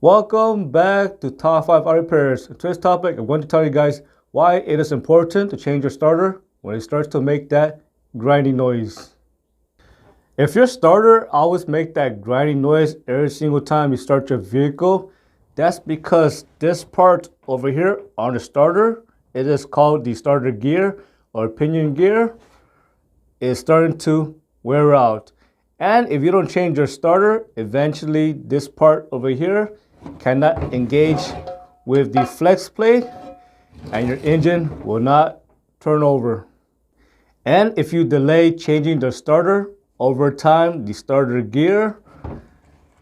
Welcome back to Top 5 Auto Repairs. In today's topic, I'm going to tell you guys why it is important to change your starter when it starts to make that grinding noise. If your starter always makes that grinding noise every single time you start your vehicle, that's because this part over here on the starter, it is called the starter gear or pinion gear, is starting to wear out. And if you don't change your starter, eventually this part over here cannot engage with the flex plate and your engine will not turn over. And if you delay changing the starter, over time the starter gear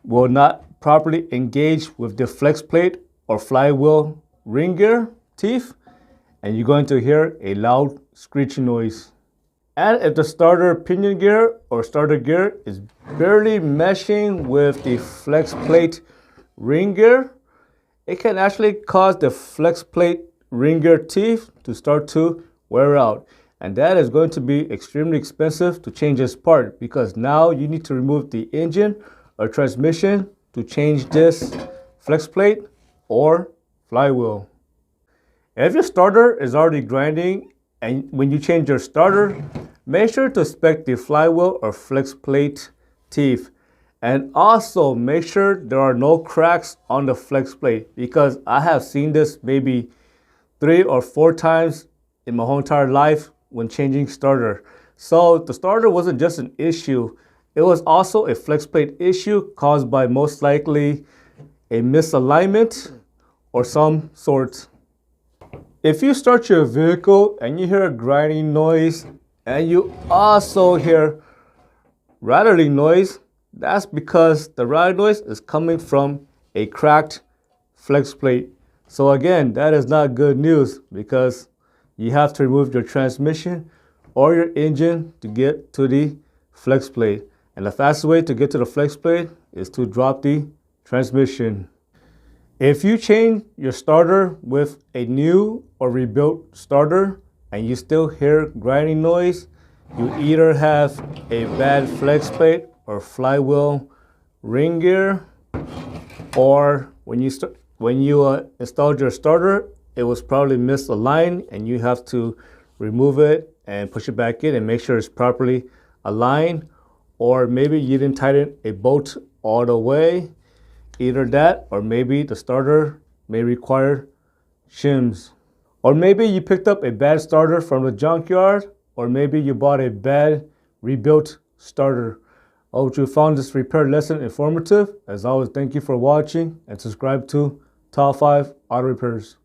will not properly engage with the flex plate or flywheel ring gear teeth, and you're going to hear a loud screeching noise. And if the starter pinion gear or starter gear is barely meshing with the flex plate ring gear, it can actually cause the flex plate ring gear teeth to start to wear out. And that is going to be extremely expensive to change this part, because now you need to remove the engine or transmission to change this flex plate or flywheel. If your starter is already grinding and when you change your starter, make sure to inspect the flywheel or flex plate teeth. And also make sure there are no cracks on the flex plate, because I have seen this maybe 3 or 4 times in my whole entire life when changing starter. So the starter wasn't just an issue, it was also a flex plate issue caused by most likely a misalignment or some sort. If you start your vehicle and you hear a grinding noise and you also hear rattling noise, that's because the rattling noise is coming from a cracked flex plate. So again, that is not good news, because you have to remove your transmission or your engine to get to the flex plate. And the fastest way to get to the flex plate is to drop the transmission. If you change your starter with a new or rebuilt starter and you still hear grinding noise, you either have a bad flex plate or flywheel ring gear, or when you installed your starter, it was probably misaligned and you have to remove it and push it back in and make sure it's properly aligned, or maybe you didn't tighten a bolt all the way. Either that, or maybe the starter may require shims. Or maybe you picked up a bad starter from the junkyard, or maybe you bought a bad rebuilt starter. I hope you found this repair lesson informative. As always, thank you for watching and subscribe to Top 5 Auto Repairs.